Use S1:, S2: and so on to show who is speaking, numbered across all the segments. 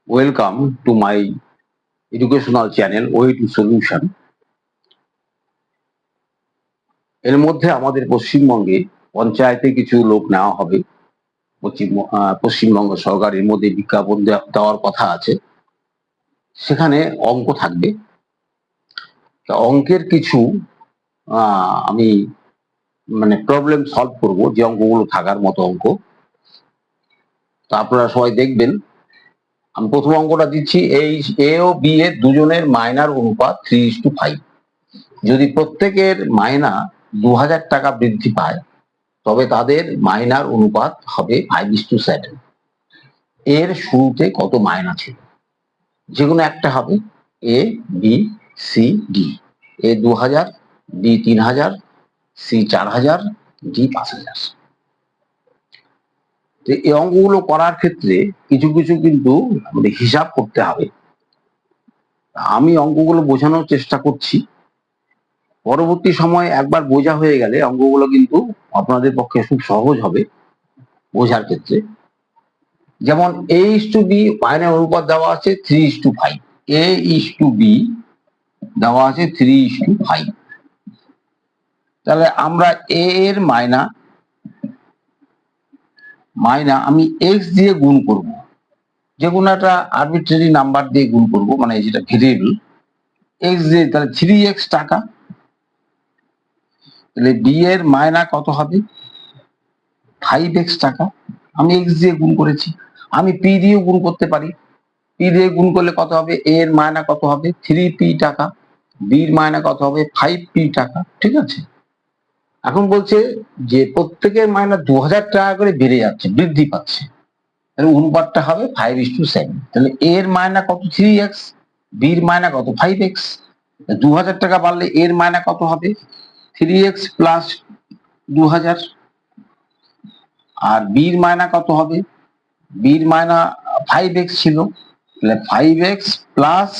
S1: Welcome to my educational channel Way to Solution. এর মধ্যে আমাদের পশ্চিমবঙ্গে পঞ্চায়েতে কিছু লোক নেওয়া হবে। পশ্চিমবঙ্গ সরকারের মধ্যে বিজ্ঞাপন দেওয়ার কথা আছে, সেখানে অঙ্ক থাকবে। অঙ্কের কিছু আমি প্রবলেম সলভ করব, যে অঙ্কগুলো থাকার মতো অঙ্ক। তো আপনারা সবাই দেখবেন। আমি প্রথম অঙ্কটা দিচ্ছি, এ ও বি এর দুজনের মাইনার অনুপাত 3:5। যদি প্রত্যেকের মাইনা 2000 টাকা বৃদ্ধি পায়, তবে তাদের মাইনার অনুপাত হবে 5:7। এর শুরুতে কত মাইনা ছিল? যে কোনো একটা হবে, A B C D. A 2000, B 3000, C 4000, D 5000। এই অঙ্কগুলো করার ক্ষেত্রে কিছু কিছু কিন্তু হিসাব করতে হবে। আমি অঙ্কগুলো বোঝানোর চেষ্টা করছি। পরবর্তী সময় একবার বোঝা হয়ে গেলে অঙ্কগুলো কিন্তু আপনাদের পক্ষে খুব সহজ হবে বোঝার ক্ষেত্রে। যেমন A:B মাইনার অনুপাত দেওয়া আছে 3:5। A:B দেওয়া আছে 3:5। তাহলে আমরা এ এর মাইনা আমি এক্স দিয়ে গুণ করব, যে কোনো একটা আরবিট্রারি নাম্বার দিয়ে গুণ করব, মানে যেটা ভেরিয়েবল এক্স দিয়ে। তাহলে 3x টাকা। তাহলে বি এর মাইনা কত হবে? 5x টাকা। আমি এক্স দিয়ে গুণ করেছি। আমি পি দিয়েও গুণ করতে পারি। পি দিয়ে গুণ করলে কত হবে? এ এর মাইনা কত হবে? 3p টাকা। বির মাইনা কত হবে? 5p টাকা। ঠিক আছে। এখন বলছে যে প্রত্যেকের মাইনা 2000 টাকা করে বেড়ে যাচ্ছে, বৃদ্ধি পাচ্ছে। তাহলে অনুপাতটা হবে 5:7। তাহলে এর মাইনা কত? 3x। বির মাইনা কত? 5x। 2000 টাকা বাড়লে এর মাইনা কত হবে? 3x plus 2000। আর বির মাইনা কত হবে? বির মাইনা 5x ছিল, তাহলে 5x প্লাস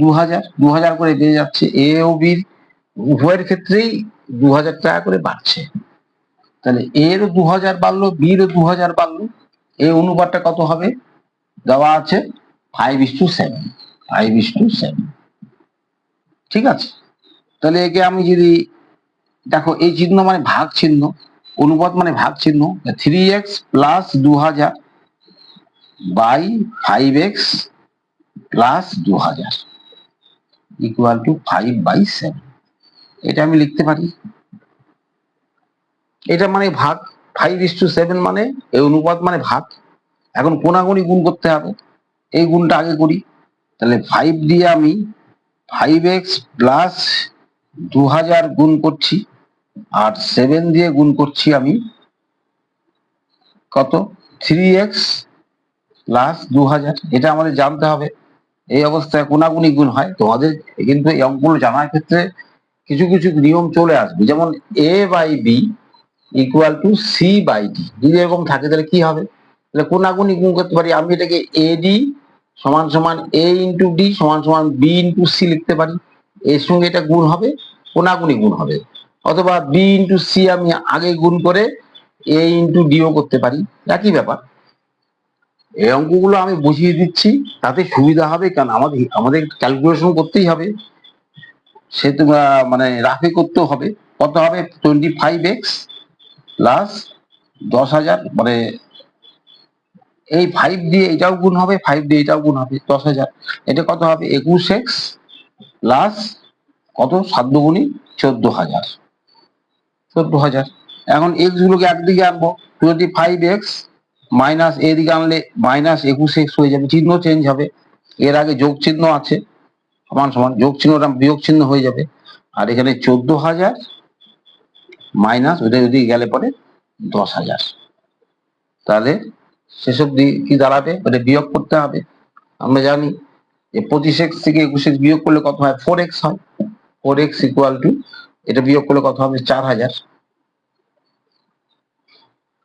S1: 2000 করে বেড়ে যাচ্ছে। এ ও বির উভয়ের ক্ষেত্রেই 2000 টাকা করে বাড়ছে। তাহলে এর 2000 বাড়লো, বির 2000 বাড়লো। এই অনুপাতটা কত হবে? দেওয়া আছে 5:7। 5:7। ঠিক আছে। তাহলে একে আমি যদি দেখো, এই চিহ্ন মানে ভাগ চিহ্ন, অনুপাত মানে ভাগ চিহ্ন। 3x plus 2000 by 5x plus 2000 equal to 5/7। এটা আমি লিখতে পারি। এটা মানে ভাগ। 5:7 মানে এই অনুপাত মানে ভাগ। এখন কোনাগুনি গুণ করতে হবে। এই গুণটা আগে করি। তাহলে 5 দিয়ে আমি 5x প্লাস 2000 গুণ করছি, আর 7 দিয়ে গুণ করছি আমি কত? 3x plus 2000। এটা আমাদের জানতে হবে। এই অবস্থায় কোনাগুনি গুণ হয়। তোমাদের কিন্তু এই অঙ্কগুলো জানার ক্ষেত্রে কিছু কিছু নিয়ম চলে আসবে। যেমন a by B equal to C by D. যদি এরকম থাকে তাহলে কি হবে? তাহলে কোনাগুনি গুণ করতে পারি। আমি এটাকে এ ডি সমান সমান এ ইন্টু ডি সমান সমান বি ইন্টু সি লিখতে পারি। এর সঙ্গে এটা গুণ হবে, কোনাগুনি গুণ হবে। অথবা বি ইন্টু সি আমি আগে গুণ করে এ ইন্টু ডিও করতে পারি, একই ব্যাপার। এই অঙ্কগুলো আমি বুঝিয়ে দিচ্ছি, তাতে সুবিধা হবে। কারণ আমাদের ক্যালকুলেশন করতেই হবে, সে তো রাফে করতেও হবে। কত হবে? 25x প্লাস 10,000, এই 5 দিয়ে এটাও গুণ হবে, 5 দিয়ে এটাও গুণ হবে, 10,000। এটা কত হবে? 21x প্লাস কত? 7 দুগুণি 14,000। 14,000। এখন এক্স গুলোকে একদিকে আনবো। 25x মাইনাস এদিকে আনলে মাইনাস 21x হয়ে যাবে, চিহ্ন চেঞ্জ হবে। এর আগে যোগ চিহ্ন আছে, সমান সমান যোগ চিহ্নটা বিয়োগ চিহ্ন হয়ে যাবে। আর এখানে 14,000 মাইনাস ওইটা ওদিকে গেলে পরে 10,000। তাহলে সেসব কি দাঁড়াবে? ওটা বিয়োগ করতে হবে। আমরা জানি যে 25x থেকে 21x বিয়োগ করলে কত হয়? 4x হয়। 4x ইকুয়াল টু এটা বিয়োগ করলে কত হবে? 4,000।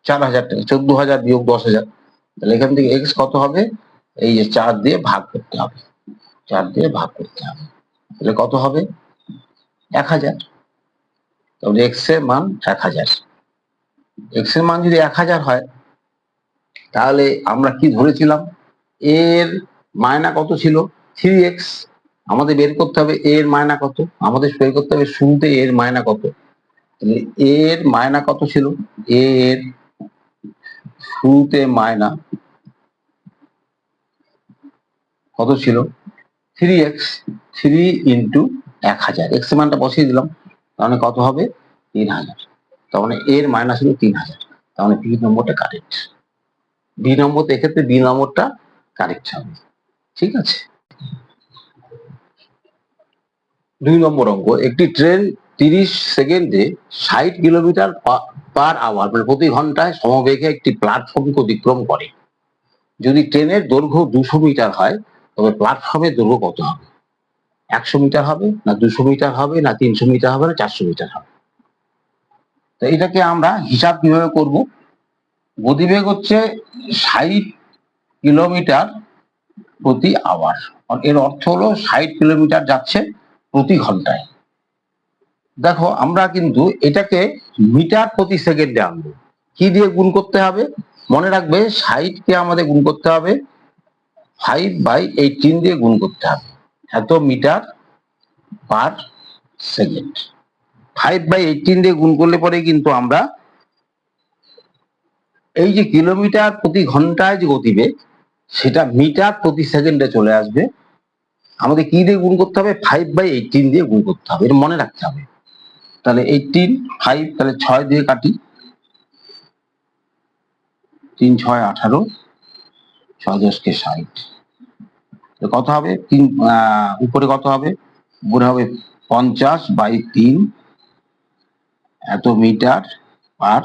S1: 4,000 টাকা। 14,000 বিয়োগ 10,000। তাহলে এখান থেকে x কত হবে? এই যে 4 দিয়ে ভাগ করতে হবে। 4 দিয়ে ভাগ করতে হবে। তাহলে কত হবে? 1000। তাহলে x এর মান 1000। x এর মান যদি 1000 হয়, তাহলে আমরা কি ধরেছিলাম? এর মায়না কত ছিল 3x, আমাদের বের করতে হবে a এর মায়না কত, আমাদের বের করতে হবে শুরুতে a এর মায়না কত। তাহলে a এর মায়না কত ছিল, a এর শুরুতে মায়না কত ছিল 3x, 3 ইন্টু 1000, x এর মানটা বসিয়ে দিলাম, তাহলে কত হবে 3000, তার মানে এর মাইনাস হলো 3000, তার মানে বি নম্বরটা কারেক্ট, বি নম্বর, এক্ষেত্রে বি নম্বরটা কারেক্ট হবে। ঠিক আছে, 2 নম্বর অঙ্ক, একটি ট্রেন 30 সেকেন্ডে 60 কিলোমিটার পার আওয়ার মানে প্রতি ঘন্টায় সমবেগে একটি প্ল্যাটফর্মকে অতিক্রম করে। যদি ট্রেনের দৈর্ঘ্য 200 মিটার হয় তবে প্ল্যাটফর্মের দৈর্ঘ্য কত হবে, 100 মিটার হবে না 200 মিটার হবে না 300 মিটার হবে না 400 মিটার হবে। তো এটাকে আমরা হিসাব কিভাবে করব, গতিবেগ হচ্ছে 60 কিলোমিটার প্রতি আওয়ার, এর অর্থ হলো 60 কিলোমিটার যাচ্ছে প্রতি ঘন্টায়। দেখো আমরা কিন্তু এটাকে মিটার প্রতি সেকেন্ডে আনবো, কি দিয়ে গুণ করতে হবে, মনে রাখবে 60 কে আমাদের গুণ করতে হবে 5/18 দিয়ে গুণ করতে হবে, এত মিটার পার সেকেন্ড। 5/18 দিয়ে গুণ করলে পরে কিন্তু আমরা এই যে কিলোমিটার প্রতি ঘন্টায় যে গতিবেগ সেটা মিটার প্রতি সেকেন্ডে চলে আসবে। আমাদের কি দিয়ে গুণ করতে হবে, 5/18 দিয়ে গুণ করতে হবে, এটা মনে রাখতে হবে। তাহলে 18, 5, তাহলে 6 দিয়ে কাটি, 3 6 18, 6 10 কে 60, কত হবে উপরে কত হবে, উপরে হবে 50/3 এত metre per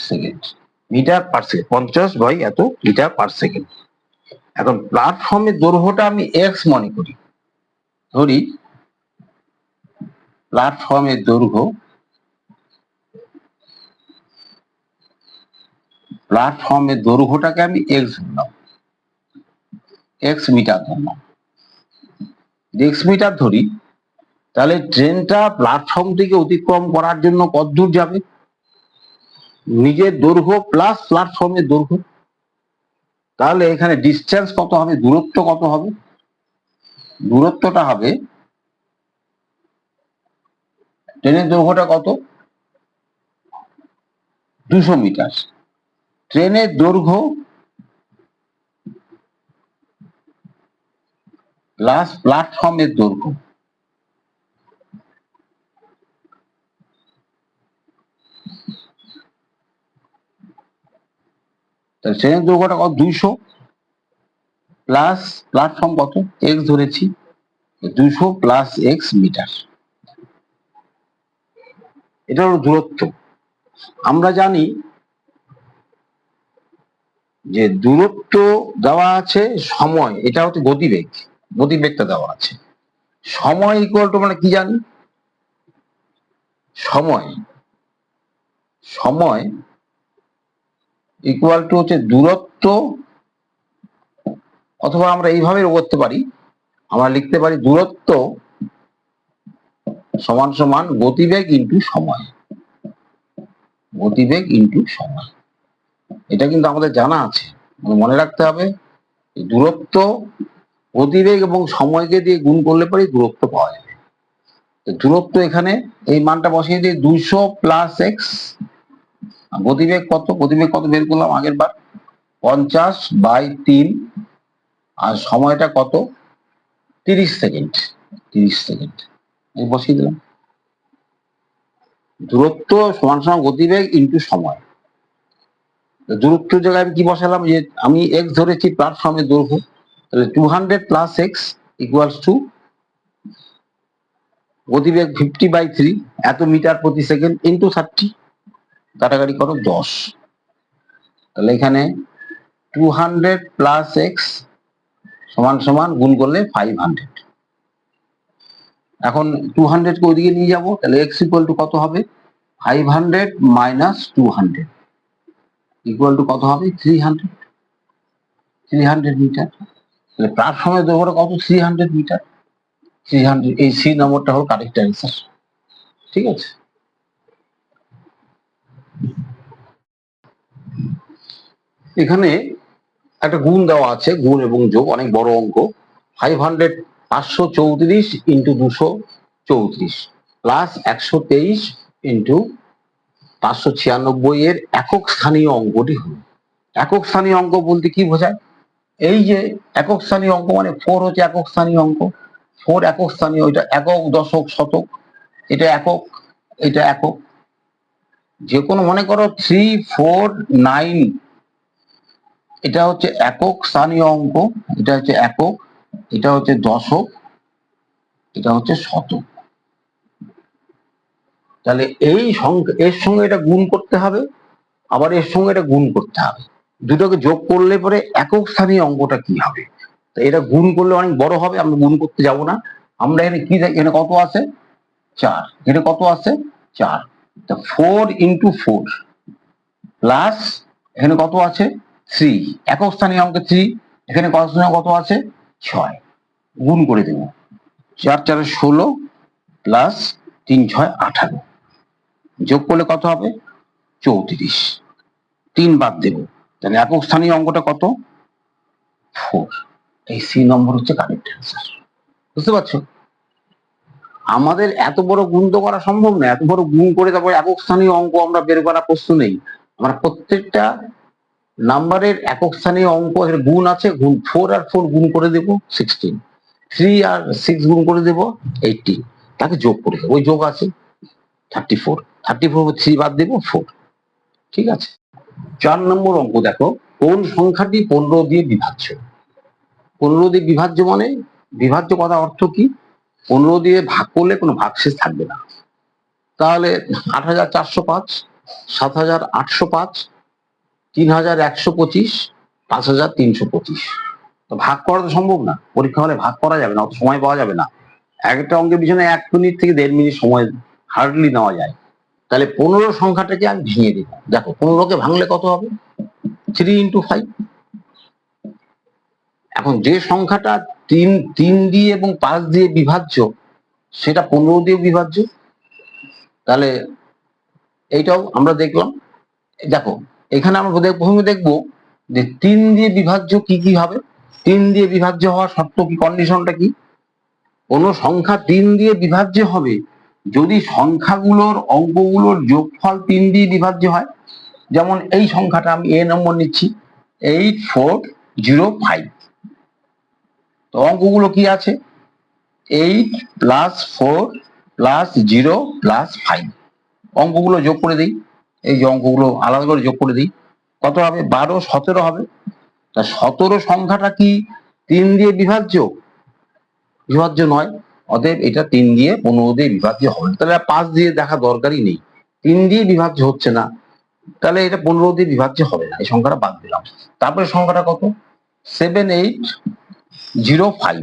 S1: second, metre per second 50 by এত মিটার পার সেকেন্ড। এখন প্ল্যাটফর্মের দৈর্ঘ্যটা আমি এক্স মনে করি, ধরি প্ল্যাটফর্মের দৈর্ঘ্য, প্ল্যাটফর্মের দৈর্ঘ্যটাকে আমি এক্স ধরলাম, এক্স মিটার ধরলাম, এক্স মিটার ধরি, তাহলে ট্রেনটা প্ল্যাটফর্ম থেকে অতিক্রম করার জন্য কত দূর যাবে, নিজের দৈর্ঘ্য প্লাস প্ল্যাটফর্মের দৈর্ঘ্য, তাহলে এখানে ডিস্টেন্স কত হবে, দূরত্ব কত হবে, দূরত্বটা হবে, ট্রেনের দৈর্ঘ্যটা কত 200 মিটার, ট্রেনের দৈর্ঘ্য প্লাস প্ল্যাটফর্মের দৈর্ঘ্য, তাহলে ট্রেনের দৈর্ঘ্যটা কত 200 প্লাস প্ল্যাটফর্ম কত এক্স ধরেছি, 200 প্লাস এক্স মিটার, এটা হলো দূরত্ব। আমরা জানি যে দূরত্ব দেওয়া আছে, সময় এটা হচ্ছে গতিবেগ, গতিবেগটা দেওয়া আছে, সময় ইকুয়াল টু মানে কি জানি, সময়, সময় ইকুয়াল টু হচ্ছে দূরত্ব, অথবা আমরা এইভাবে করতে পারি, আমরা লিখতে পারি দূরত্ব সমান সমান গতিবেগ ইন্টু সময়, গতিবেগ ইন্টু সময়, এটা কিন্তু আমাদের জানা আছে, মনে রাখতে হবে দূরত্ব গতিবেগ এবং সময়কে দিয়ে গুণ করলে পরে দূরত্ব পাওয়া যাবে। দূরত্ব এখানে এই মানটা বসিয়ে দিয়ে 200 প্লাস এক্স, গতিবেগ কত, গতিবেগ কত বের করলাম আগের বার 50/3, আর সময়টা কত 30 সেকেন্ড, 30 সেকেন্ড বসিয়ে দিলাম, দূরত্ব সমান সমান গতিবেগ ইন্টু সময়, দূরত্ব জায়গায় আমি কি বসালাম, যে আমি এক্স ধরেছি প্ল্যাটফর্মের দৈর্ঘ্য, তাহলে 200 প্লাস এক্স ইকুয়ালস টু গতিবেগ 50/3 এত মিটার প্রতি সেকেন্ড ইন্টু 30, কাটাকাটি করো 10, তাহলে এখানে 200 প্লাস এক্স সমান সমান গুণ করলে 500, এখন 200 কে ওইদিকে নিয়ে যাবো, তাহলে এক্স ইকুয়াল টু কত হবে 500 মাইনাস 200 ইকুয়াল টু কত হবে 300, 300 মিটার, তাহলে প্ল্যাটফর্মের দৈর্ঘ্যটা কত 300 মিটার, 300, এই সি নম্বরটা হলো কারেক্ট অ্যান্সার। ঠিক আছে, এখানে একটা গুণ দেওয়া আছে, গুণ এবং যোগ, অনেক বড় অঙ্ক। 534 ইন্টু 234 প্লাস 123 ইন্টু 596 এর একক স্থানীয় অঙ্কটি হলো। একক স্থানীয় অঙ্ক বলতে কি বোঝায়? এই যে একক স্থানীয় অঙ্ক মানে 4 হচ্ছে একক স্থানীয় অঙ্ক। 4 একক স্থানীয়, এটা একক, দশক, শতক, এটা একক, এটা একক। যে কোনো মনে করো 3, 4, 9, এটা হচ্ছে একক স্থানীয় অঙ্ক, এটা হচ্ছে একক, এটা হচ্ছে দশক, এটা হচ্ছে শতক। তাহলে এই সংখ্যা, এর সঙ্গে এটা গুণ করতে হবে, আবার এর সঙ্গে এটা গুণ করতে হবে। দুটোকে যোগ করলে পরে একক স্থানীয় অঙ্কটা কি হবে? এটা গুণ করলে অনেক বড় হবে, আমরা গুণ করতে যাব না। আমরা এখানে কি দেখি, এখানে কত আছে? 4। এখানে কত আছে? 4। 4 ইন্টু 4 প্লাস এখানে কত আছে? 3। একক স্থানীয় অঙ্কে 3, এখানে কত আছে? 6। গুণ করে দেব। 4 4 16 প্লাস 3 6 18, যোগ করলে কত হবে? 34। 3 বাদ দেব, তাহলে একক স্থানীয় অঙ্কটা কত? 4। এই সি নম্বর হচ্ছে কারেক্ট অ্যান্সার। বুঝতে পারছো? আমাদের এত বড় গুণ তো করা সম্ভব না, এত বড় গুণ করে তারপরে একক স্থানীয় অঙ্ক আমরা বের করা প্রশ্ন নেই। আমরা প্রত্যেকটা নাম্বারের একক স্থানীয় অঙ্ক গুণ আছে, গুণ 4 আর 4 গুণ করে দেব 16, 3 আর 6 গুণ করে দেব 18, তাকে যোগ করে দেবো, ওই যোগ আছে 34, 34 3 বাদ দেব 4। ঠিক আছে। 4 নম্বর অঙ্ক দেখো, কোন সংখ্যাটি 15 দিয়ে বিভাজ্য? 15 দিয়ে বিভাজ্য মানে, বিভাজ্য কথা অর্থ কি? 15 দিয়ে ভাগ করলে কোনো ভাগশেষ থাকবে না। তাহলে 8405, 7805, 3125, 5325, তো ভাগ করা তো সম্ভব না, পরীক্ষা হলে ভাগ করা যাবে না, অত সময় পাওয়া যাবে না। একটা অঙ্কের পিছনে 1 মিনিট থেকে 1.5 মিনিট সময় হার্ডলি নেওয়া যায়। তাহলে 15 সংখ্যাটাকে আমি ভেঙে দেবো। দেখো 15কে ভাঙলে কত হবে? 3 ইন্টু 5। এখন যে সংখ্যাটা 3 দিয়ে এবং 5 দিয়ে বিভাজ্য, সেটা 15 দিয়ে বিভাজ্য। তাহলে এইটাও আমরা দেখলাম। দেখো এখানে আমরা প্রথমে দেখবো যে 3 দিয়ে বিভাজ্য কি কি হবে। 3 দিয়ে বিভাজ্য হওয়ার শর্ত কি, কন্ডিশনটা কি? কোন সংখ্যা 3 দিয়ে বিভাজ্য হবে যদি সংখ্যাগুলোর অঙ্কগুলোর যোগফল 3 দিয়ে বিভাজ্য হয়। যেমন এই সংখ্যাটা আমি এ নম্বর নিচ্ছি, 8405। তো অঙ্কগুলো কি আছে? 8 প্লাস 4 প্লাস 0 প্লাস 5। অঙ্কগুলো যোগ করে দিই, এই যে অঙ্কগুলো আলাদা করে যোগ করে দিই, কত হবে? 12 17 হবে। তা 17 সংখ্যাটা কি 3 দিয়ে বিভাজ্য? বিভাজ্য নয়, অতএব এটা 3 দিয়ে 15 দিয়ে বিভাজ্য হবে। তাহলে 5 দিয়ে দেখা দরকারই নেই, 3 দিয়ে বিভাজ্য হচ্ছে না, তাহলে এটা 15 দিয়ে বিভাজ্য হবে না, এই সংখ্যাটা বাদ দিলাম। তারপরে সংখ্যাটা কত? 7805।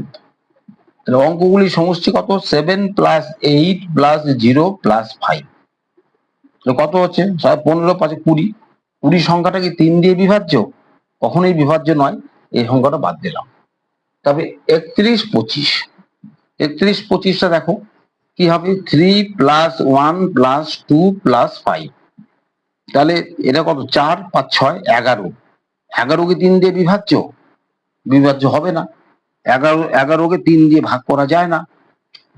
S1: তাহলে অঙ্কগুলি সমষ্টি কত? 7 প্লাস 8 প্লাস 0 প্লাস 5, কত হচ্ছে? 15 5 20। 20 সংখ্যাটা কি 3 দিয়ে বিভাজ্য? কখনোই বিভাজ্য নয়, এই সংখ্যাটা বাদ দিলাম। তবে 31 25, 31 25টা দেখো কি হবে? 3 প্লাস 1 প্লাস 2 প্লাস 5। তাহলে এটা কত? 4 5 6 11। 11 কি 3 দিয়ে বিভাজ্য? বিভাজ্য হবে না। 11কে 3 দিয়ে ভাগ করা যায় না,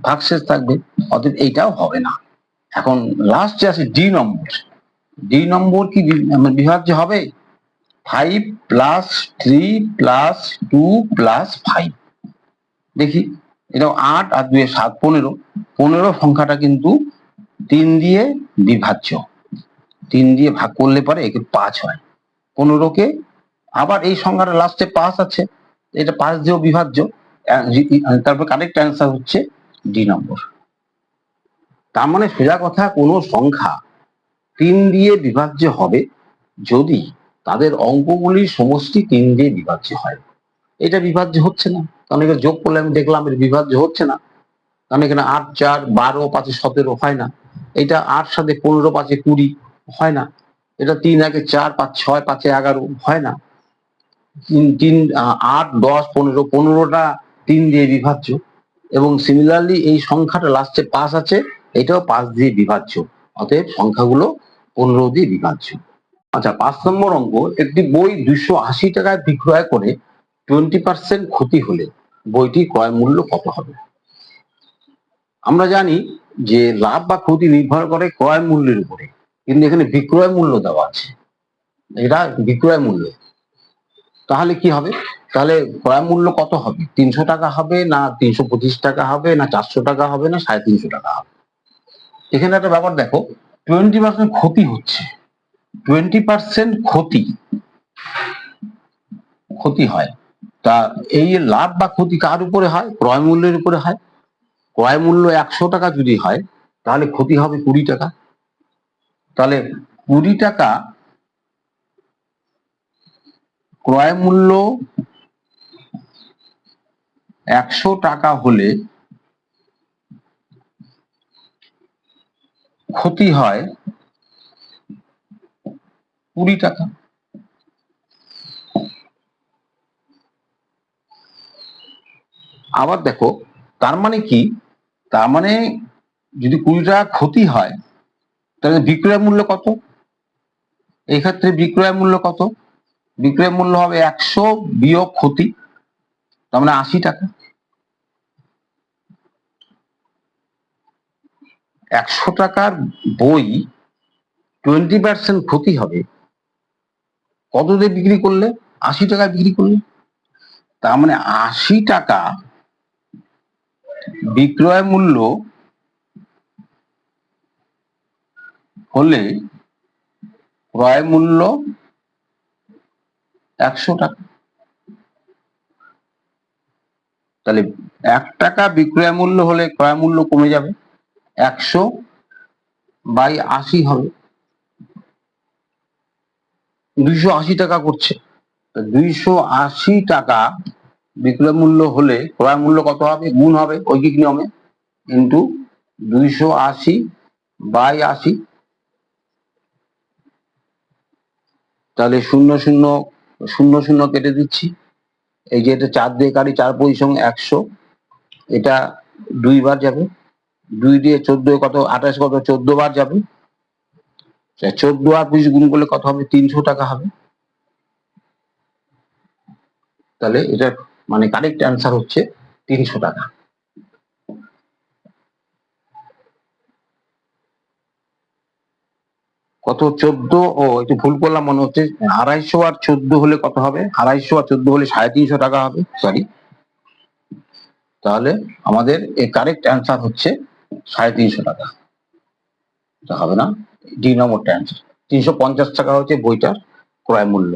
S1: ভাগশেষ থাকবে, অতএব এইটাও হবে না। এখন লাস্টে আছে ডি নম্বর। ডি নম্বর কি বিভাজ্য হবে? 5 প্লাস 3 প্লাস 2 প্লাস 5। দেখি, এটা 8 আর 2 7 15। 15 সংখ্যাটা কিন্তু 3 দিয়ে বিভাজ্য। 3 দিয়ে ভাগ করলে পরে একে 5 হয়। 15কে আবার এই সংখ্যাটা লাস্টে 5 আছে, এটা 5 দিয়েও বিভাজ্য। তারপর কারেক্ট অ্যান্সার হচ্ছে ডি নম্বর। তার মানে সোজা কথা, কোনো সংখ্যা 3 দিয়ে বিভাজ্য হবে যদি তাদের অঙ্কগুলির সমষ্টি 3 দিয়ে বিভাজ্য হয়। এটা বিভাজ্য হচ্ছে না, কারণ এটা যোগ করলে আমি দেখলাম এটা বিভাজ্য হচ্ছে না, কারণ এখানে 8 4 12 5 17 হয় না। এটা 8 সাথে 15 5 20 হয় না। এটা 3 1 4 5 6 5 11 হয় না। 3 8 10 15, 15টা 3 দিয়ে বিভাজ্য। এবং সিমিলারলি এই সংখ্যাটা লাস্টে 5 আছে, এটাও 5 দিয়ে বিভাজ্য। অতএব সংখ্যাগুলো 15 দিয়ে বিভাজ্য। আচ্ছা, 5 নম্বর অঙ্ক, একটি বই 280 টাকায় বিক্রয় করে 20% ক্ষতি হলে বইটি ক্রয় মূল্য কত হবে? আমরা জানি যে লাভ বা ক্ষতি নির্ভর করে ক্রয় মূল্যের উপরে, কিন্তু এখানে বিক্রয় মূল্য দেওয়া আছে, এটা বিক্রয় মূল্য। তাহলে কি হবে? তাহলে ক্রয় মূল্য কত হবে? 300 টাকা হবে, না 325 টাকা হবে, না 400 টাকা হবে, না 350 টাকা হবে? এখানে একটা ব্যাপার দেখো, 20% ক্ষতি হচ্ছে, 20% ক্ষতি হয়। তা এই লাভ বা ক্ষতি কার উপরে হয়? ক্রয় মূল্যের উপরে হয়। ক্রয় মূল্য 100 টাকা যদি হয়, তাহলে ক্ষতি হবে 20 টাকা। তাহলে 20 টাকা ক্রয় মূল্য 100 টাকা হলে ক্ষতি হয় 20 টাকা। আবার দেখো, তার মানে কি? তার মানে যদি 20 টাকা ক্ষতি হয়, তাহলে বিক্রয় মূল্য কত? এই ক্ষেত্রে বিক্রয় মূল্য কত? বিক্রয় মূল্য হবে 100 বিয়োগ ক্ষতি, তার মানে 80 টাকা। 100 টাকার বই 20% ক্ষতি হবে কত দিয়ে বিক্রি করলে? 80 টাকায় বিক্রি করলে। তার মানে 80 টাকা বিক্রয় মূল্য হলে ক্রয় মূল্য 100 টাকা। তাহলে 1 টাকা বিক্রয় মূল্য হলে ক্রয় মূল্য কমে যাবে, 100/80 হবে, 280 টাকা করছে। 280 টাকা বিক্রয় মূল্য হলে ক্রয় মূল্য কত হবে? গুণ হবে ঐকিক নিয়মে, ইন্টু 280/80। তাহলে 0 0 কেটে দিচ্ছি। এই যে এটা 4 দিয়ে কাটি, 4 পজিশন 100, এটা 2 বার যাবে, 2 দিয়ে 14 কত, 28 কত, 14 বার যাবে। 14 আর 20 গুণ করলে কত হবে? 300 টাকা হবে। তাহলে এটা মানে কারেক্ট অ্যান্সার হচ্ছে 300 টাকা। কত? 14, ও একটু ভুল করলাম মনে হচ্ছে, 250 আর 14 হলে কত হবে? 250 আর 14 হলে 350 টাকা হবে, সরি। তাহলে আমাদের এই কারেক্ট অ্যান্সার হচ্ছে 350 টাকা। এটা হবে না, ডি নম্বরটা অ্যান্সার। 350 টাকা হচ্ছে বইটার ক্রয় মূল্য।